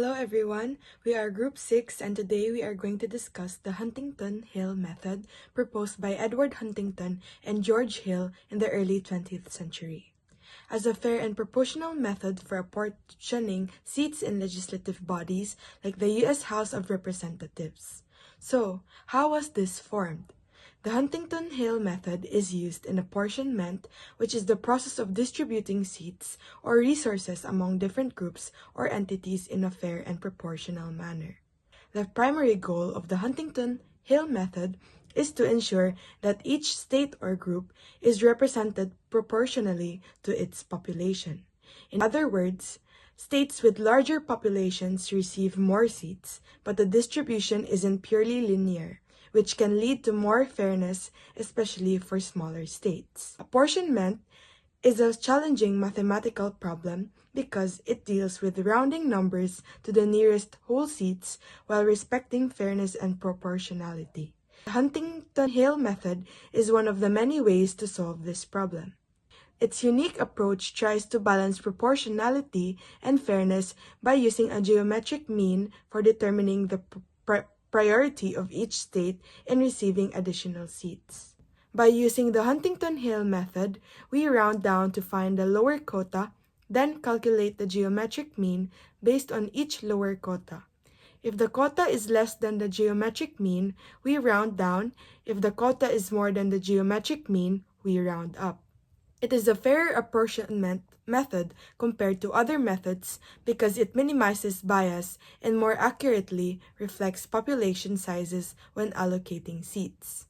Hello everyone, we are Group 6 and today we are going to discuss the Huntington-Hill method proposed by Edward Huntington and George Hill in the early 20th century. As a fair and proportional method for apportioning seats in legislative bodies like the U.S. House of Representatives. So, how was this formed? The Huntington-Hill method is used in apportionment, which is the process of distributing seats or resources among different groups or entities in a fair and proportional manner. The primary goal of the Huntington-Hill method is to ensure that each state or group is represented proportionally to its population. In other words, states with larger populations receive more seats, but the distribution isn't purely linear, which can lead to more fairness, especially for smaller states. Apportionment is a challenging mathematical problem because it deals with rounding numbers to the nearest whole seats while respecting fairness and proportionality. The Huntington-Hill method is one of the many ways to solve this problem. Its unique approach tries to balance proportionality and fairness by using a geometric mean for determining the priority of each state in receiving additional seats. By using the Huntington-Hill method, we round down to find the lower quota, then calculate the geometric mean based on each lower quota. If the quota is less than the geometric mean, we round down. If the quota is more than the geometric mean, we round up. It is a fairer apportionment method compared to other methods because it minimizes bias and more accurately reflects population sizes when allocating seats.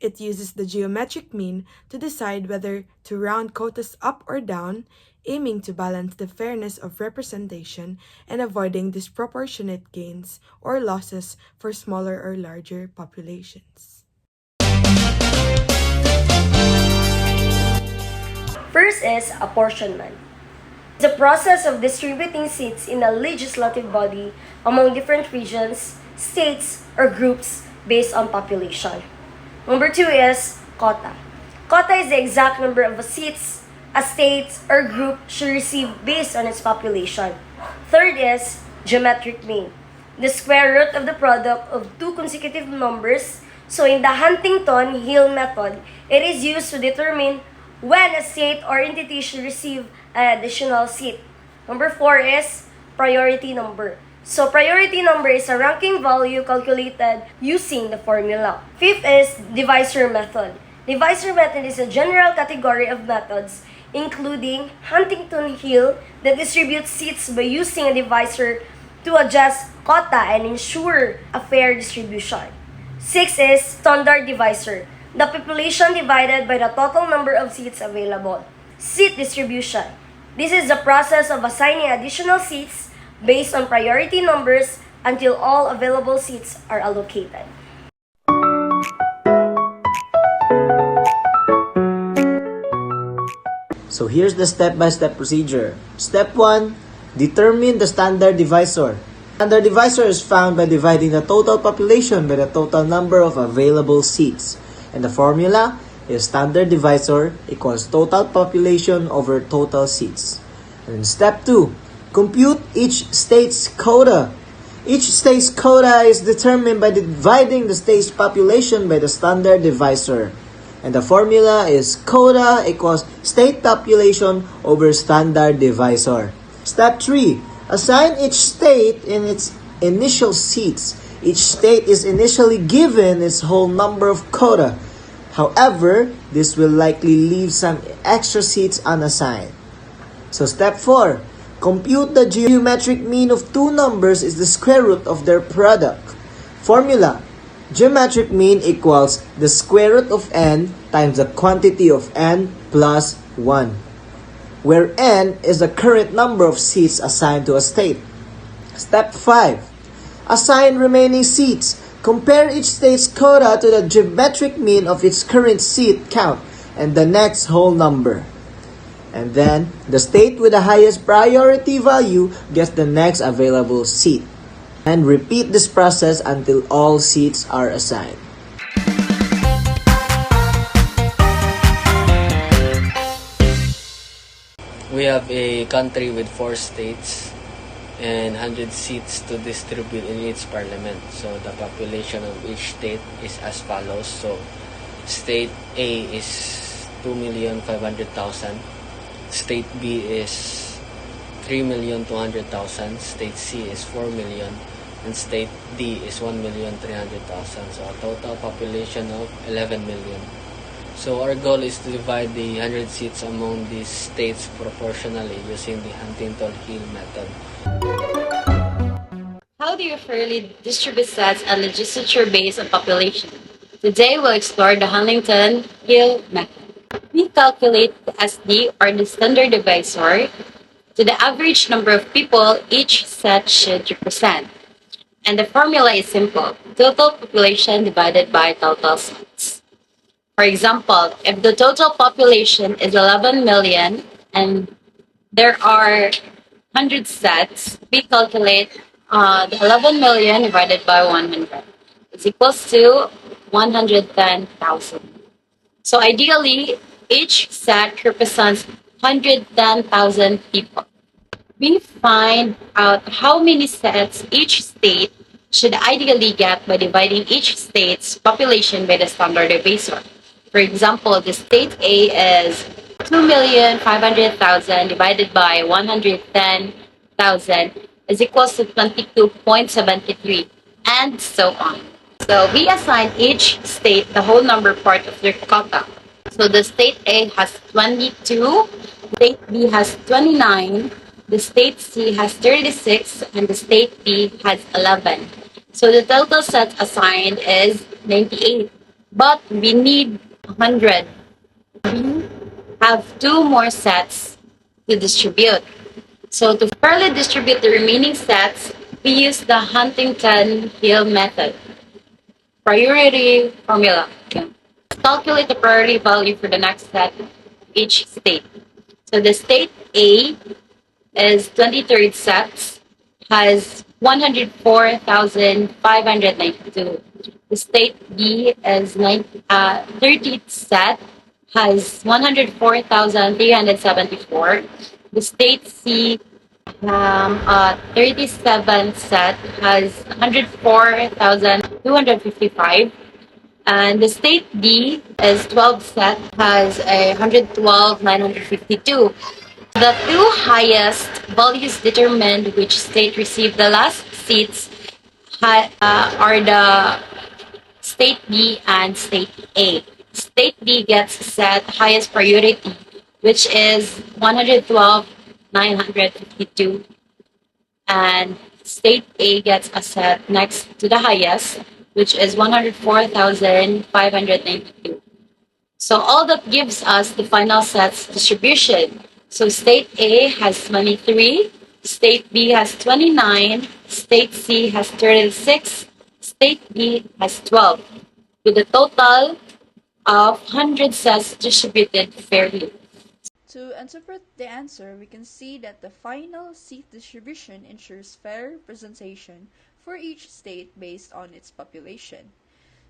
It uses the geometric mean to decide whether to round quotas up or down, aiming to balance the fairness of representation and avoiding disproportionate gains or losses for smaller or larger populations. First is apportionment. It's a process of distributing seats in a legislative body among different regions, states, or groups based on population. Number 2 is quota. Quota is the exact number of seats a state or group should receive based on its population. Third is geometric mean, the square root of the product of two consecutive numbers. So in the Huntington-Hill method, it is used to determine when a state or entity should receive an additional seat. Number 4 is priority number. So priority number is a ranking value calculated using the formula. Fifth is divisor method. Divisor method is a general category of methods, including Huntington-Hill, that distributes seats by using a divisor to adjust quota and ensure a fair distribution. 6 is standard divisor, the population divided by the total number of seats available. Seat distribution. This is the process of assigning additional seats based on priority numbers until all available seats are allocated. So here's the step-by-step procedure. Step 1, determine the standard divisor. Standard divisor is found by dividing the total population by the total number of available seats. And the formula is standard divisor equals total population over total seats. And step 2, compute each state's quota. Each state's quota is determined by dividing the state's population by the standard divisor. And the formula is quota equals state population over standard divisor. Step 3, assign each state in its initial seats. Each state is initially given its whole number of quota. However, this will likely leave some extra seats unassigned. So step 4, compute the geometric mean of two numbers is the square root of their product. Formula, geometric mean equals the square root of n times the quantity of n plus 1, where n is the current number of seats assigned to a state. Step 5, assign remaining seats. Compare each state's quota to the geometric mean of its current seat count and the next whole number. And then, the state with the highest priority value gets the next available seat. And repeat this process until all seats are assigned. We have a country with 4 states. and 100 seats to distribute in each parliament. So the population of each state is as follows. So state A is 2,500,000, state B is 3,200,000, state C is 4 million, and state D is 1,300,000. So a total population of 11 million. So our goal is to divide the 100 seats among these states proportionally using the Huntington Hill method. How do you fairly distribute sets and legislature based on population? Today we'll explore the Huntington Hill method. We calculate the SD, or the standard divisor, to the average number of people each set should represent. And the formula is simple: total population divided by total sets. For example, if the total population is 11 million and there are 100 sets, we calculate the 11 million divided by 100 is equals to 110,000. So ideally, each set represents 110,000 people. We find out how many sets each state should ideally get by dividing each state's population by the standard divisor. For example, the state A is 2,500,000 divided by 110,000 is equals to 22.73, and so on. So we assign each state the whole number part of their quota. So the state A has 22, state B has 29, the state C has 36, and the state D has 11. So the total set assigned is 98. But we need 100. We have 2 more sets to distribute. So to fairly distribute the remaining sets, we use the Huntington Hill method. Priority formula. Calculate the priority value for the next set each state. So the state A is 23rd sets, has 104,592. The state B is 30th set, has 104,374. The state C, 37th set, has 104,255. And the state D is 12th set, has 112,952. The 2 highest values determined which state received the last seats are the state B and state A. State B gets set highest priority, which is 112,952, and state A gets a set next to the highest, which is 104,592. So all that gives us the final sets distribution. So state A has 23, state B has 29, state C has 36, state D has 12, with a total of 100 sets distributed fairly. To interpret the answer, we can see that the final seat distribution ensures fair representation for each state based on its population.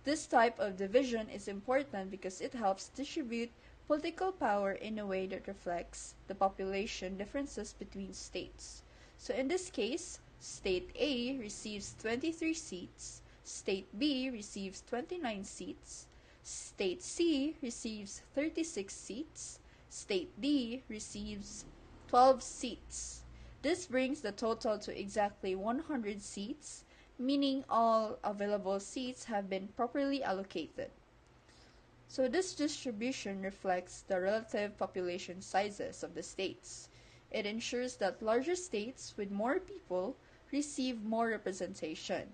This type of division is important because it helps distribute political power in a way that reflects the population differences between states. So in this case, State A receives 23 seats, State B receives 29 seats, State C receives 36 seats, State D receives 12 seats. This brings the total to exactly 100 seats, meaning all available seats have been properly allocated. So this distribution reflects the relative population sizes of the states. It ensures that larger states with more people receive more representation,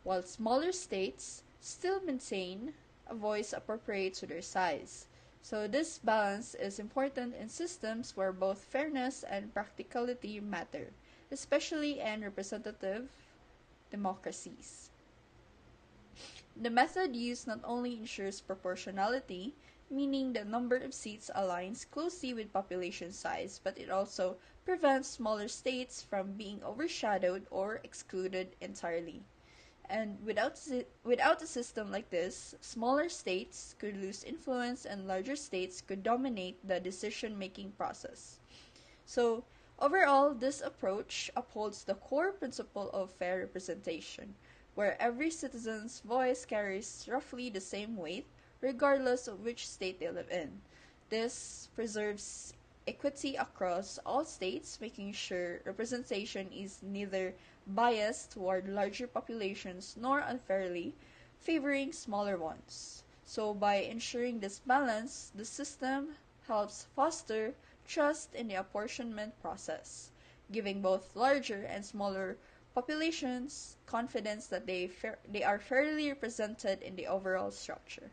while smaller states still maintain a voice appropriate to their size. So this balance is important in systems where both fairness and practicality matter, especially in representative democracies. The method used not only ensures proportionality, meaning the number of seats aligns closely with population size, but it also prevents smaller states from being overshadowed or excluded entirely. And without a system like this, smaller states could lose influence and larger states could dominate the decision-making process. So, Overall, this approach upholds the core principle of fair representation, where every citizen's voice carries roughly the same weight, regardless of which state they live in. This preserves equity across all states, making sure representation is neither biased toward larger populations nor unfairly favoring smaller ones. So, by ensuring this balance, the system helps foster trust in the apportionment process, giving both larger and smaller populations confidence that they are fairly represented in the overall structure.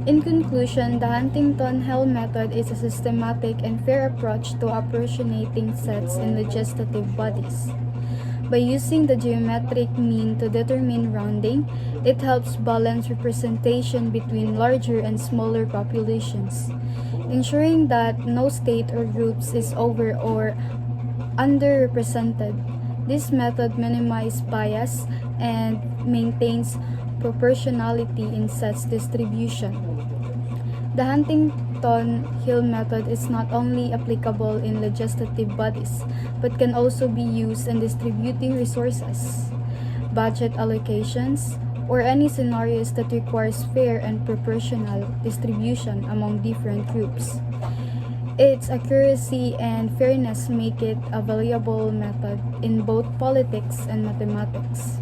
In conclusion, the Huntington-Hill method is a systematic and fair approach to apportionating sets in legislative bodies. By using the geometric mean to determine rounding, it helps balance representation between larger and smaller populations, ensuring that no state or groups is over or underrepresented. This method minimizes bias and maintains proportionality in sets distribution. The Huntington-Hill method is not only applicable in legislative bodies, but can also be used in distributing resources, budget allocations, or any scenarios that requires fair and proportional distribution among different groups. Its accuracy and fairness make it a valuable method in both politics and mathematics.